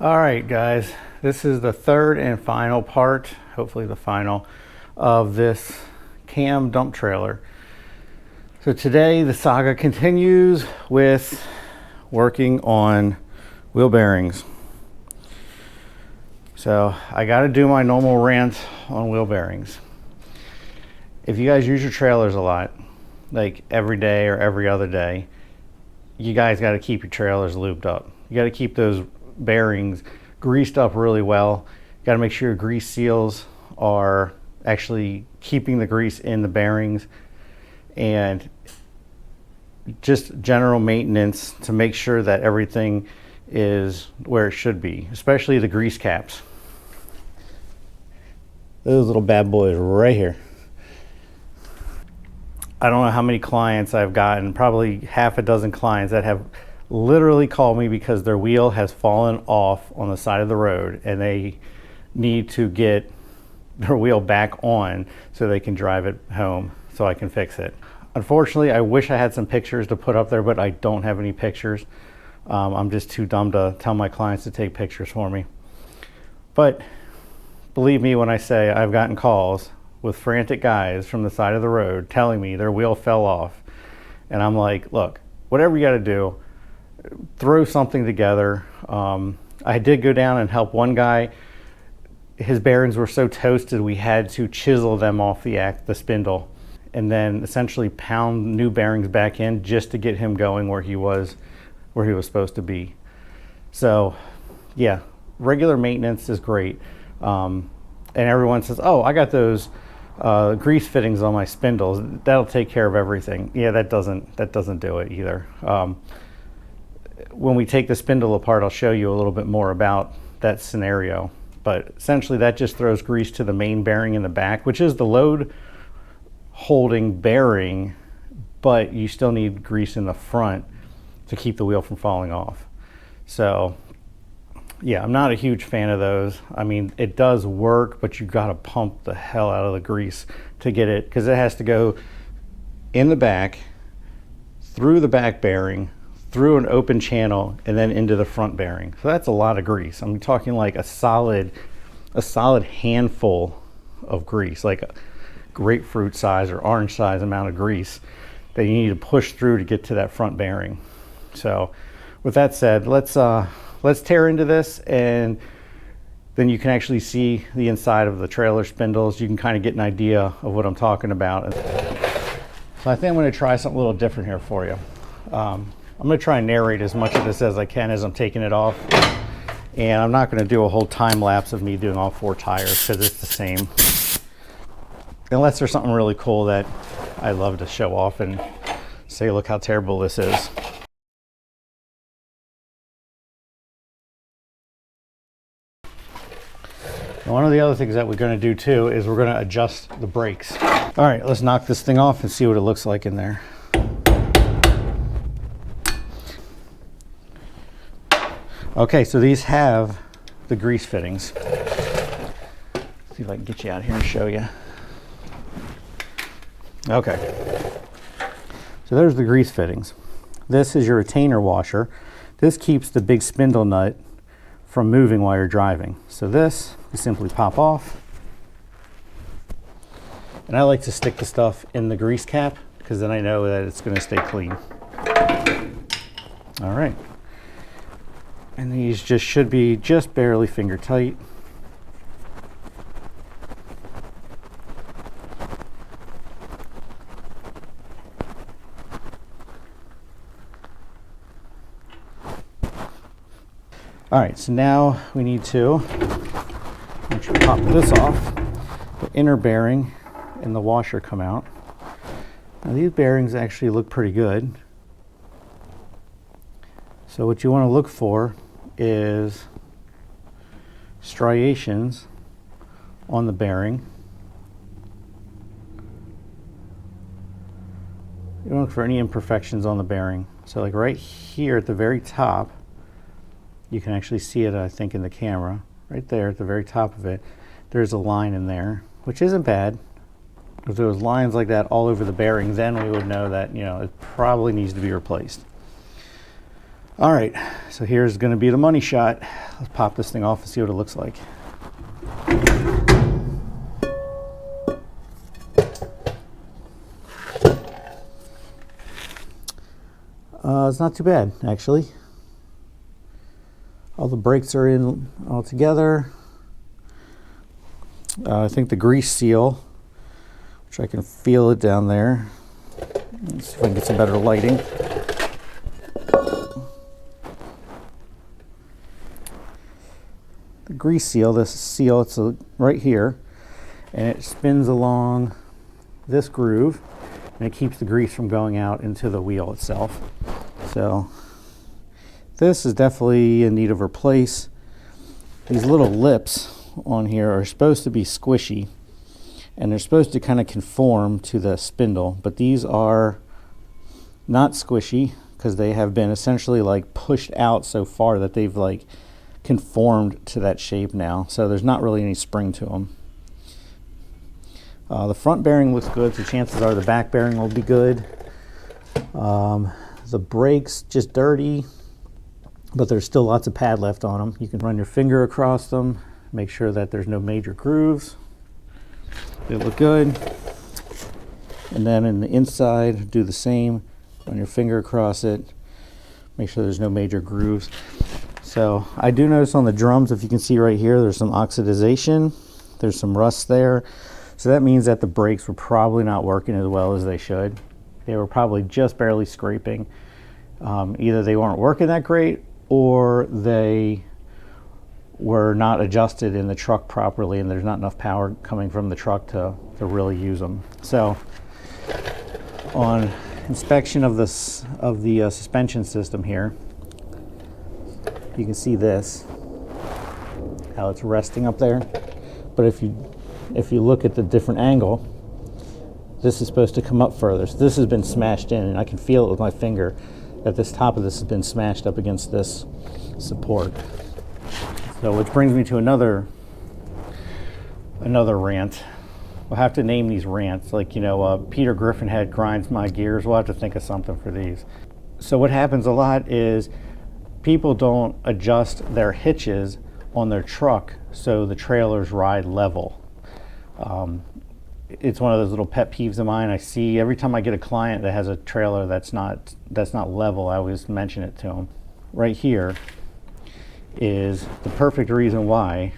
All right, guys, this is the third and final part, hopefully the final, of this cam dump trailer. So today the saga continues with working on wheel bearings. So I got to do my normal rant on wheel bearings. If you guys use your trailers a lot, like every day or every other day, you guys got to keep your trailers lubed up. You got to keep those bearings greased up really well. You got to make sure your grease seals are actually keeping the grease in the bearings, and just general maintenance to make sure that everything is where it should be, especially the grease caps. Those little bad boys right here. I don't know how many clients I've gotten, probably half a dozen clients that have literally called me because their wheel has fallen off on the side of the road and they need to get their wheel back on so they can drive it home so I can fix it. Unfortunately, I wish I had some pictures to put up there, but I don't have any pictures. I'm just too dumb to tell my clients to take pictures for me. But believe me when I say I've gotten calls with frantic guys from the side of the road telling me their wheel fell off. And I'm like, look, whatever you got to do, throw something together. I did go down and help one guy. His bearings were so toasted we had to chisel them off the spindle and then essentially pound new bearings back in just to get him going where he was supposed to be. So yeah, regular maintenance is great. And everyone says, oh, I got those grease fittings on my spindles, that'll take care of everything. Yeah, that doesn't do it either. When we take the spindle apart, I'll show you a little bit more about that scenario. But essentially that just throws grease to the main bearing in the back, which is the load holding bearing, but you still need grease in the front to keep the wheel from falling off. So yeah, I'm not a huge fan of those. I mean, it does work, but you got to pump the hell out of the grease to get it, because it has to go in the back, through the back bearing, through an open channel, and then into the front bearing. So that's a lot of grease. I'm talking like a solid handful of grease, like a grapefruit size or orange size amount of grease that you need to push through to get to that front bearing. So with that said, let's tear into this, and then you can actually see the inside of the trailer spindles. You can kind of get an idea of what I'm talking about. So I think I'm going to try something a little different here for you. I'm going to try and narrate as much of this as I can as I'm taking it off. And I'm not going to do a whole time lapse of me doing all 4 tires because it's the same. Unless there's something really cool that I love to show off and say, look how terrible this is. And one of the other things that we're going to do too is we're going to adjust the brakes. All right, let's knock this thing off and see what it looks like in there. Okay, so these have the grease fittings. See if I can get you out here and show you. Okay, so there's the grease fittings. This is your retainer washer. This keeps the big spindle nut from moving while you're driving. So this you simply pop off. And I like to stick the stuff in the grease cap because then I know that it's going to stay clean. All right. And these just should be just barely finger tight. All right, so now we need to pop this off. The inner bearing and the washer come out. Now these bearings actually look pretty good. So what you want to look for is striations on the bearing. You don't look for any imperfections on the bearing. So like right here at the very top, you can actually see it, I think, in the camera. Right there at the very top of it, there's a line in there, which isn't bad. If there was lines like that all over the bearing, then we would know that, you know, it probably needs to be replaced. All right, so here's going to be the money shot. Let's pop this thing off and see what it looks like. It's not too bad, actually. All the brakes are in all together. I think the grease seal, which I can feel it down there. Let's see if I can get some better lighting. The grease seal, this seal, it's right here, and it spins along this groove, and it keeps the grease from going out into the wheel itself. So this is definitely in need of replace. These little lips on here are supposed to be squishy, and they're supposed to kind of conform to the spindle, but these are not squishy because they have been essentially like pushed out so far that they've like conformed to that shape now, so there's not really any spring to them. The front bearing looks good, so chances are the back bearing will be good. The brakes just dirty, but there's still lots of pad left on them. You can run your finger across them, make sure that there's no major grooves. They look good. And then in the inside, do the same. Run your finger across it, make sure there's no major grooves. So I do notice on the drums, if you can see right here, there's some oxidization. There's some rust there. So that means that the brakes were probably not working as well as they should. They were probably just barely scraping. Either they weren't working that great, or they were not adjusted in the truck properly, and there's not enough power coming from the truck to really use them. So on inspection of the suspension system here, you can see this, how it's resting up there. But if you look at the different angle, this is supposed to come up further. So this has been smashed in, and I can feel it with my finger that this top of this has been smashed up against this support. So which brings me to another rant. We'll have to name these rants. Like, Peter Griffin had grinds my gears. We'll have to think of something for these. So what happens a lot is people don't adjust their hitches on their truck so the trailers ride level. It's one of those little pet peeves of mine. I see every time I get a client that has a trailer that's not level, I always mention it to them. Right here is the perfect reason why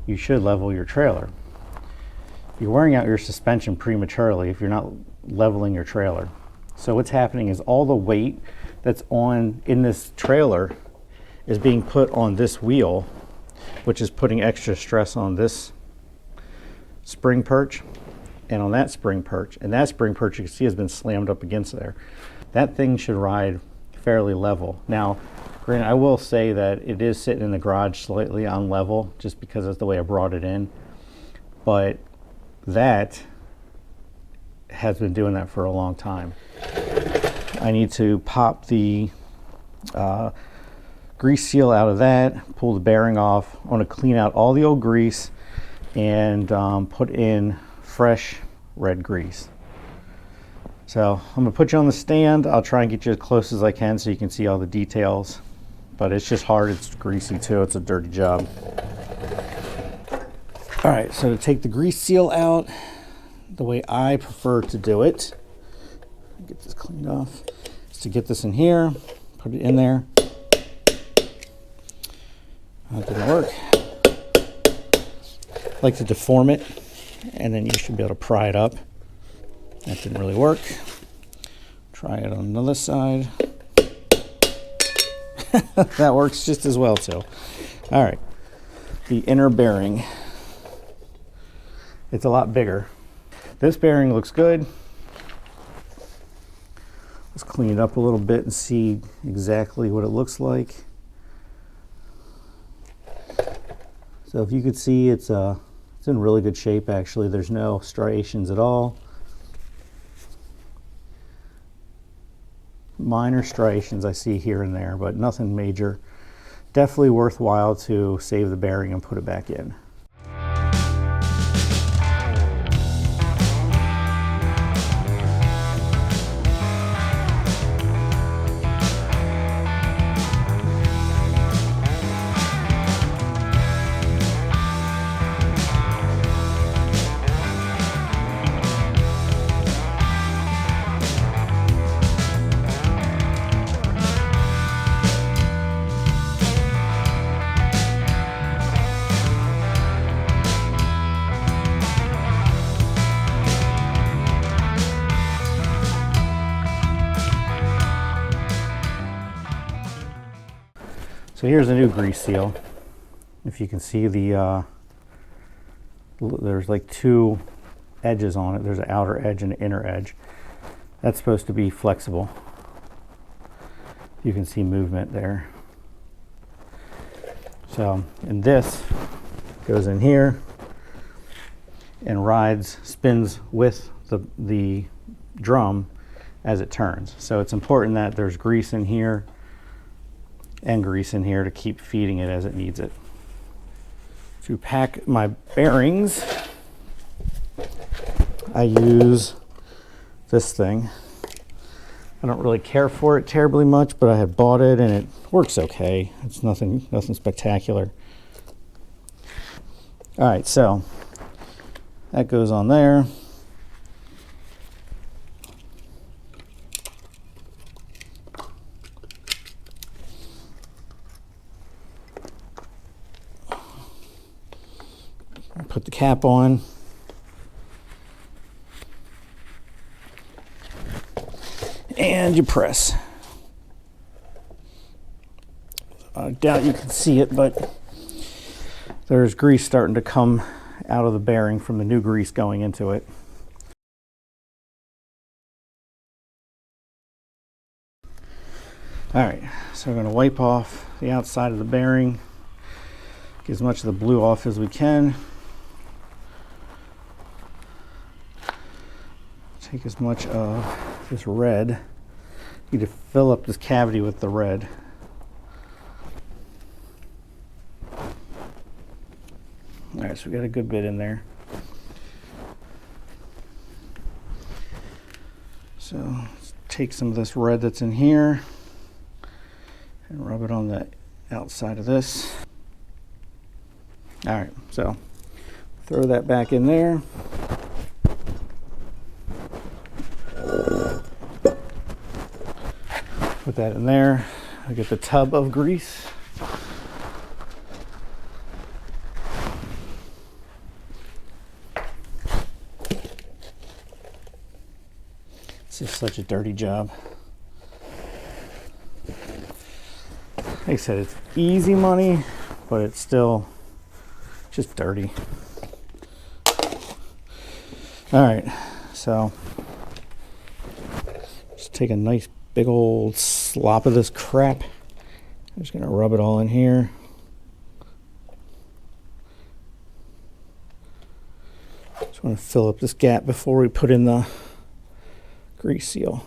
you should level your trailer. You're wearing out your suspension prematurely if you're not leveling your trailer. So what's happening is all the weight that's in this trailer is being put on this wheel, which is putting extra stress on this spring perch and on that spring perch. And that spring perch, you can see, has been slammed up against there. That thing should ride fairly level. Now, granted, I will say that it is sitting in the garage slightly on level just because that's the way I brought it in. But that has been doing that for a long time. I need to pop the grease seal out of that, pull the bearing off. I want to clean out all the old grease and put in fresh red grease. So I'm gonna put you on the stand. I'll try and get you as close as I can so you can see all the details, but it's just hard. It's greasy too. It's a dirty job. All right, so to take the grease seal out, the way I prefer to do it, get this cleaned off, is to get this in here, put it in there. That didn't work. I like to deform it, and then you should be able to pry it up. That didn't really work. Try it on the other side. That works just as well too. All right, the inner bearing. It's a lot bigger. This bearing looks good. Let's clean it up a little bit and see exactly what it looks like. So if you could see, it's in really good shape actually. There's no striations at all. Minor striations I see here and there, but nothing major. Definitely worthwhile to save the bearing and put it back in. So here's a new grease seal. If you can see there's like two edges on it. There's an outer edge and an inner edge. That's supposed to be flexible. You can see movement there. So, and this goes in here and spins with the drum as it turns. So it's important that there's grease in here and grease in here to keep feeding it as it needs it. To pack my bearings, I use this thing. I don't really care for it terribly much, but I had bought it and it works okay. It's nothing spectacular. All right, so that goes on there. Put the cap on. And you press. I doubt you can see it, but there's grease starting to come out of the bearing from the new grease going into it. All right, so we're going to wipe off the outside of the bearing, get as much of the blue off as we can. Take as much of this red. You need to fill up this cavity with the red. All right, so we got a good bit in there. So let's take some of this red that's in here and rub it on the outside of this. All right, so throw that back in there. Put that in there. I get the tub of grease. This is such a dirty job. Like I said, it's easy money, but it's still just dirty. All right, so just take a nice big old slop of this crap. I'm just gonna rub it all in here. Just want to fill up this gap before we put in the grease seal.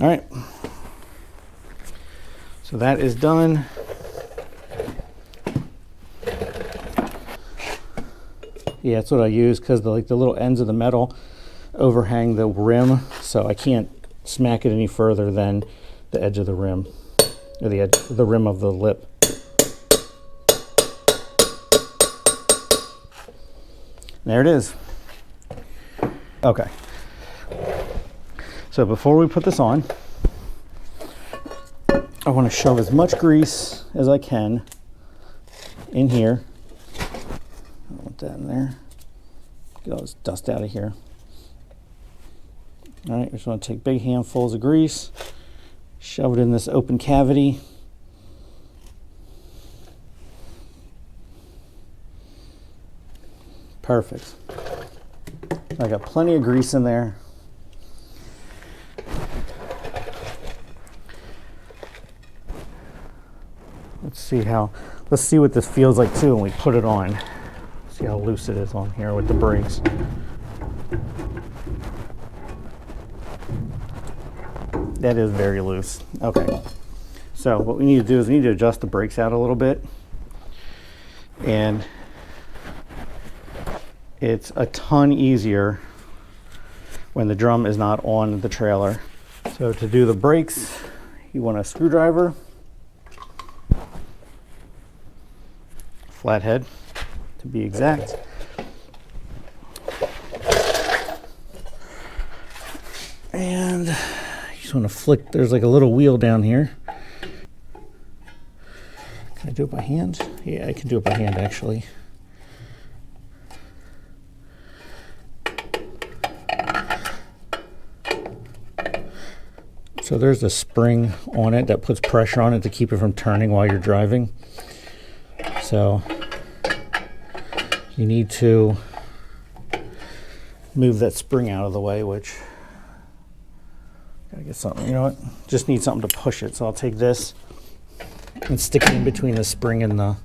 All right, so that is done. Yeah, that's what I use because the little ends of the metal overhang the rim, so I can't smack it any further than the edge of the rim, or the rim of the lip. There it is. Okay. So before we put this on, I want to shove as much grease as I can in here. I don't want that in there. Get all this dust out of here. All right, I just want to take big handfuls of grease, shove it in this open cavity. Perfect. I got plenty of grease in there. Let's see what this feels like too when we put it on. See how loose it is on here with the brakes. That is very loose. Okay, so what we need to do is we need to adjust the brakes out a little bit. And it's a ton easier when the drum is not on the trailer. So to do the brakes, you want a screwdriver, flathead, to be exact. And you just want to flick, there's like a little wheel down here. Can I do it by hand? Yeah, I can do it by hand actually. So there's a spring on it that puts pressure on it to keep it from turning while you're driving. So you need to move that spring out of the way, which, gotta get something, you know what? Just need something to push it. So I'll take this and stick it in between the spring and the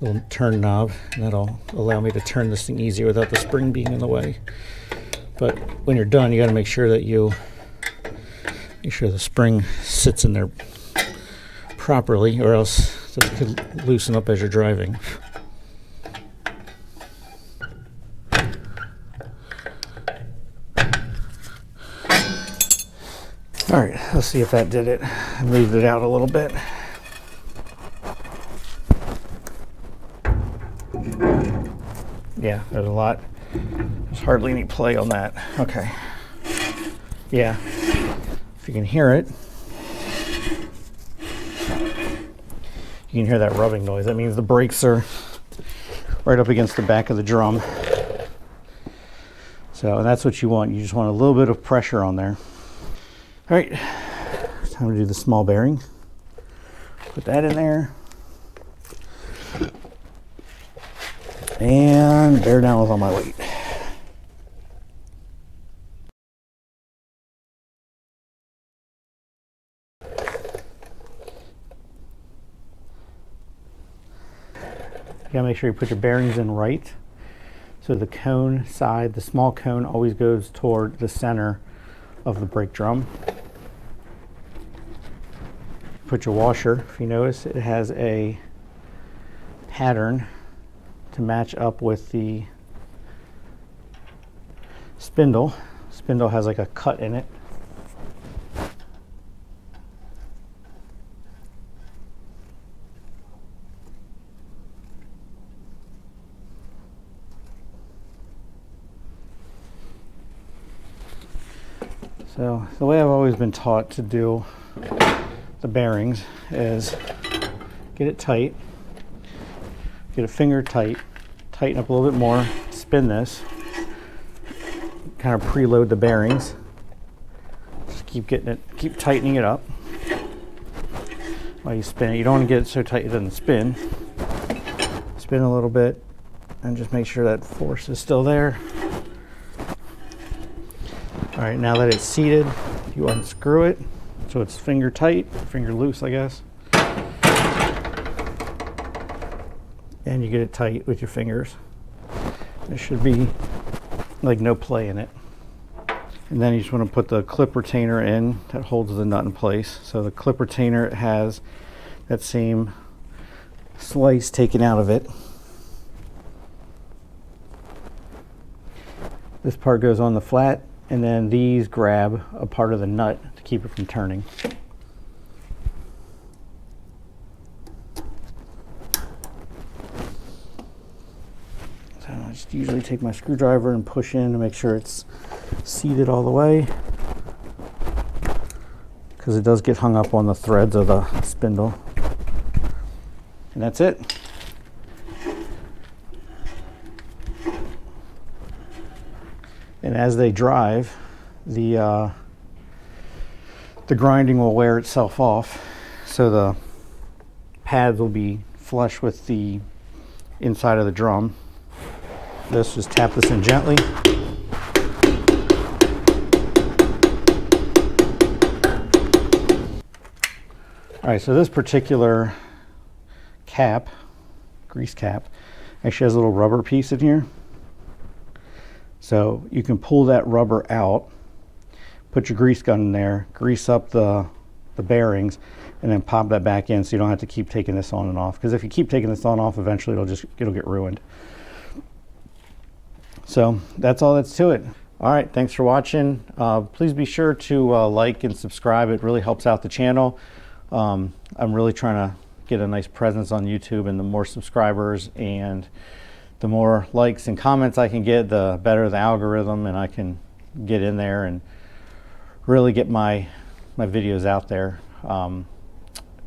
little turn knob, and that'll allow me to turn this thing easier without the spring being in the way. But when you're done, you gotta make sure that you make sure the spring sits in there properly, or else it could loosen up as you're driving. All right, let's see if that did it. I moved it out a little bit. Yeah, there's a lot. There's hardly any play on that. Okay. Yeah. If you can hear it, you can hear that rubbing noise. That means the brakes are right up against the back of the drum. So, and that's what you want. You just want a little bit of pressure on there. All right, time to do the small bearing. Put that in there. And bear down with all my weight. You gotta make sure you put your bearings in right. So the cone side, the small cone always goes toward the center of the brake drum. Put your washer, if you notice, it has a pattern to match up with the spindle. Spindle has like a cut in it. So the way I've always been taught to do the bearings is get it tight, get a finger tight, tighten up a little bit more, spin this, kind of preload the bearings. Just keep getting it, keep tightening it up while you spin it. You don't want to get it so tight it doesn't spin. Spin a little bit and just make sure that force is still there. All right, now that it's seated, you unscrew it so it's finger tight, finger loose, I guess. And you get it tight with your fingers. There should be like no play in it. And then you just want to put the clip retainer in that holds the nut in place. So the clip retainer has that same slice taken out of it. This part goes on the flat, and then these grab a part of the nut to keep it from turning. So I just usually take my screwdriver and push in to make sure it's seated all the way, because it does get hung up on the threads of the spindle. And that's it. And as they drive, the grinding will wear itself off, so the pads will be flush with the inside of the drum. Let's just tap this in gently. All right, so this particular cap, grease cap, actually has a little rubber piece in here. So you can pull that rubber out, put your grease gun in there, grease up the bearings, and then pop that back in so you don't have to keep taking this on and off. Because if you keep taking this on and off, eventually it'll get ruined. So that's all that's to it. All right, thanks for watching. Please be sure to like and subscribe. It really helps out the channel. I'm really trying to get a nice presence on YouTube, and the more subscribers and the more likes and comments I can get, the better the algorithm, and I can get in there and really get my videos out there. And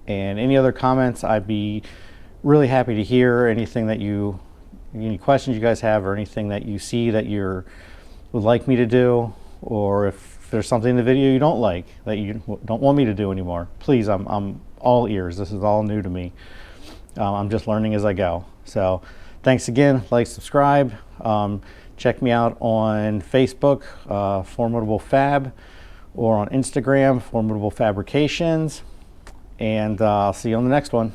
any other comments, I'd be really happy to hear anything that any questions you guys have, or anything that you see that you would like me to do, or if there's something in the video you don't like, that you don't want me to do anymore. Please, I'm all ears. This is all new to me. I'm just learning as I go. So thanks again. Like, subscribe. Check me out on Facebook, Formidable Fab, or on Instagram, Formidable Fabrications. And I'll see you on the next one.